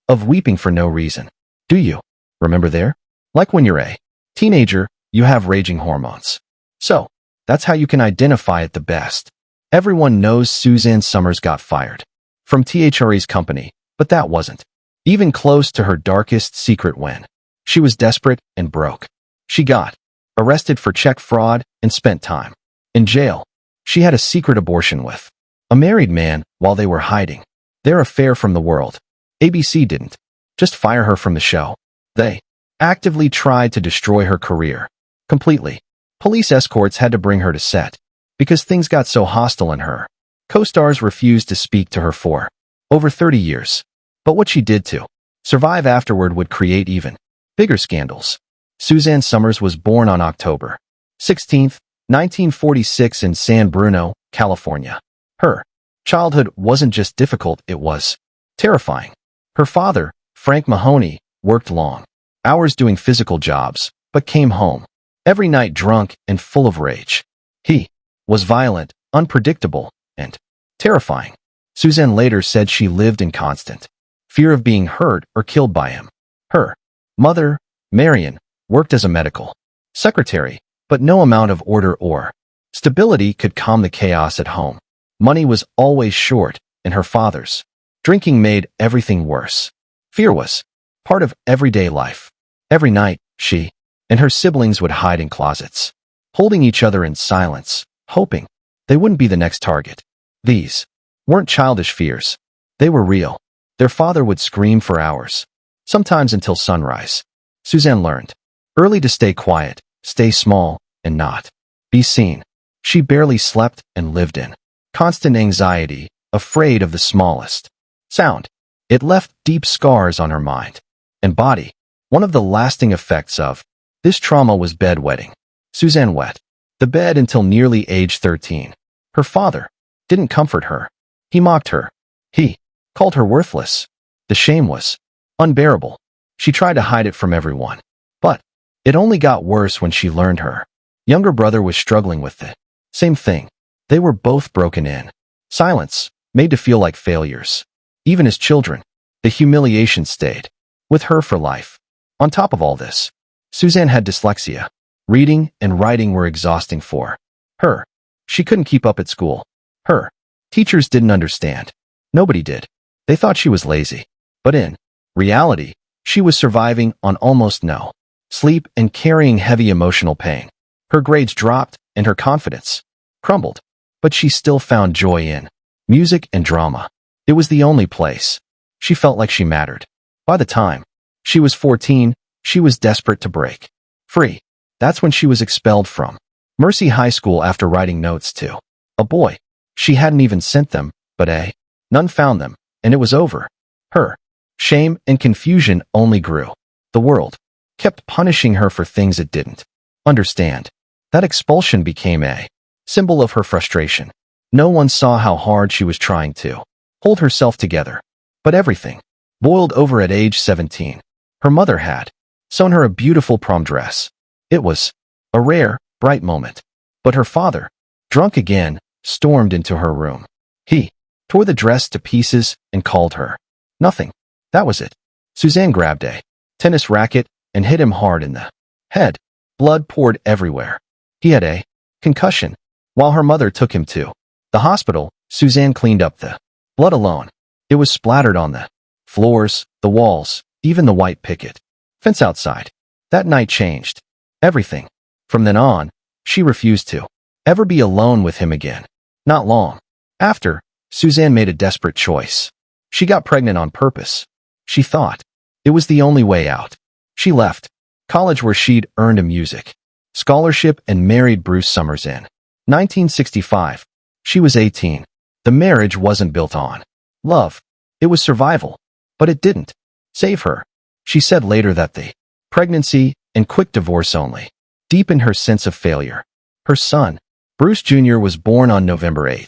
of weeping for no reason. Do you remember there? Like when you're a teenager, you have raging hormones. So, that's how you can identify it the best. Everyone knows Suzanne Somers got fired from THRE's company, but that wasn't even close to her darkest secret when she was desperate and broke. She got arrested for check fraud and spent time in jail. She had a secret abortion with a married man while they were hiding their affair from the world. ABC didn't just fire her from the show. They actively tried to destroy her career completely. Police escorts had to bring her to set because things got so hostile in her. Co-stars refused to speak to her for over 30 years. But what she did to survive afterward would create even bigger scandals. Suzanne Somers was born on October 16, 1946 in San Bruno, California. Her childhood wasn't just difficult, it was terrifying. Her father, Frank Mahoney, worked long hours doing physical jobs, but came home every night drunk and full of rage. He was violent, unpredictable, and terrifying. Suzanne later said she lived in constant fear of being hurt or killed by him. Her mother, Marion, worked as a medical secretary, but no amount of order or stability could calm the chaos at home. Money was always short, and her father's drinking made everything worse. Fear was part of everyday life. Every night, she and her siblings would hide in closets, holding each other in silence, hoping they wouldn't be the next target. These weren't childish fears. They were real. Their father would scream for hours, sometimes until sunrise. Suzanne learned early to stay quiet, stay small, and not be seen. She barely slept and lived in constant anxiety, afraid of the smallest sound. It left deep scars on her mind and body. One of the lasting effects of this trauma was bedwetting. Suzanne wet the bed until nearly age 13. Her father didn't comfort her. He mocked her. He called her worthless. The shame was unbearable. She tried to hide it from everyone, but it only got worse when she learned her younger brother was struggling with the same thing. They were both broken in silence, made to feel like failures. Even as children, the humiliation stayed with her for life. On top of all this, Suzanne had dyslexia. Reading and writing were exhausting for her. She couldn't keep up at school. Her teachers didn't understand. Nobody did. They thought she was lazy. But in reality, she was surviving on almost no sleep and carrying heavy emotional pain. Her grades dropped and her confidence crumbled. But she still found joy in music and drama. It was the only place she felt like she mattered. By the time she was 14, she was desperate to break free. That's when she was expelled from Mercy High School after writing notes to a boy. She hadn't even sent them, but none found them, and it was over. Her shame and confusion only grew. The world kept punishing her for things it didn't understand. That expulsion became a symbol of her frustration. No one saw how hard she was trying to hold herself together. But everything boiled over at age 17. Her mother had sewn her a beautiful prom dress. It was a rare, bright moment. But her father, drunk again, stormed into her room. He tore the dress to pieces and called her nothing. That was it. Suzanne grabbed a tennis racket and hit him hard in the head. Blood poured everywhere. He had a concussion. While her mother took him to the hospital, Suzanne cleaned up the blood alone. It was splattered on the floors, the walls, even the white picket fence outside. That night changed everything. From then on, she refused to ever be alone with him again. Not long after, Suzanne made a desperate choice. She got pregnant on purpose. She thought it was the only way out. She left college where she'd earned a music scholarship and married Bruce Somers in 1965. She was 18. The marriage wasn't built on love. It was survival. But it didn't save her. She said later that the pregnancy and quick divorce only deepened her sense of failure. Her son, Bruce Jr., was born on November 8,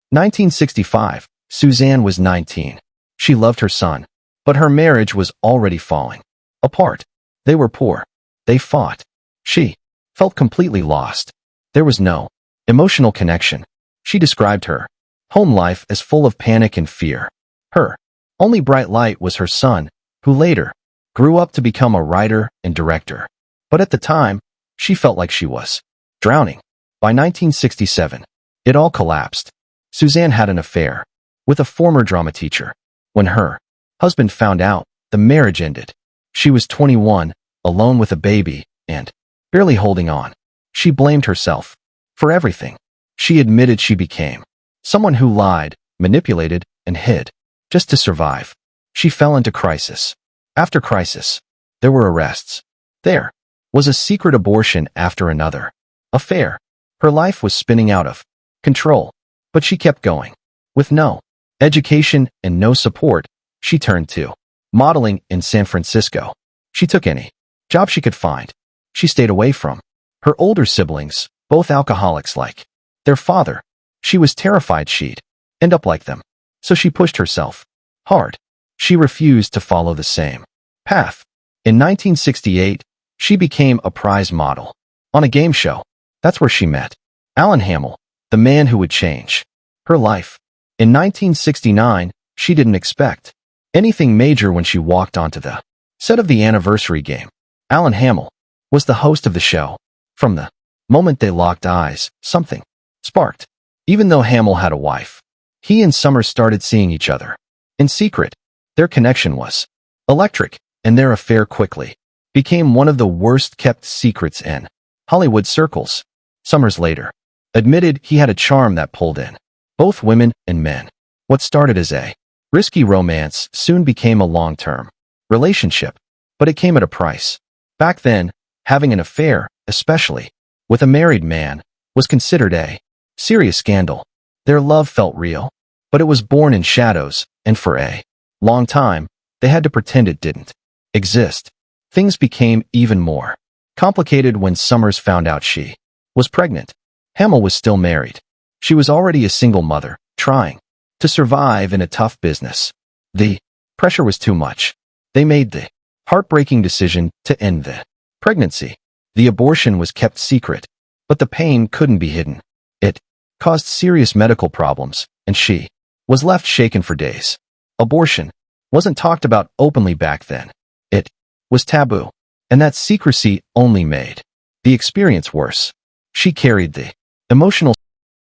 1965. Suzanne was 19. She loved her son, but her marriage was already falling apart. They were poor. They fought. She felt completely lost. There was no emotional connection. She described her home life as full of panic and fear. Her only bright light was her son, who later grew up to become a writer and director. But at the time, she felt like she was drowning. By 1967, it all collapsed. Suzanne had an affair with a former drama teacher. When her husband found out, the marriage ended. She was 21, alone with a baby, and barely holding on. She blamed herself for everything. She admitted she became someone who lied, manipulated, and hid just to survive. She fell into crisis. After crisis, there were arrests. There was a secret abortion after another affair. Her life was spinning out of control, but she kept going. With no education and no support, she turned to modeling in San Francisco. She took any job she could find. She stayed away from her older siblings, both alcoholics like their father. She was terrified she'd end up like them, so she pushed herself hard. She refused to follow the same path. In 1968, she became a prize model on a game show. That's where she met Alan Hamel, the man who would change her life. In 1969, she didn't expect anything major when she walked onto the set of the anniversary game. Alan Hamel was the host of the show. From the moment they locked eyes, something sparked. Even though Hamel had a wife, he and Somers started seeing each other in secret. Their connection was electric, and their affair quickly became one of the worst-kept secrets in Hollywood circles. Somers later admitted he had a charm that pulled in both women and men. What started as a risky romance soon became a long-term relationship, but it came at a price. Back then, having an affair, especially with a married man, was considered a serious scandal. Their love felt real, but it was born in shadows, and for a long time, they had to pretend it didn't exist. Things became even more complicated when Somers found out she was pregnant. Hamel was still married. She was already a single mother, trying to survive in a tough business. The pressure was too much. They made the heartbreaking decision to end the pregnancy. The abortion was kept secret, but the pain couldn't be hidden. It caused serious medical problems, and she was left shaken for days. Abortion wasn't talked about openly back then. It was taboo, and that secrecy only made the experience worse. She carried the emotional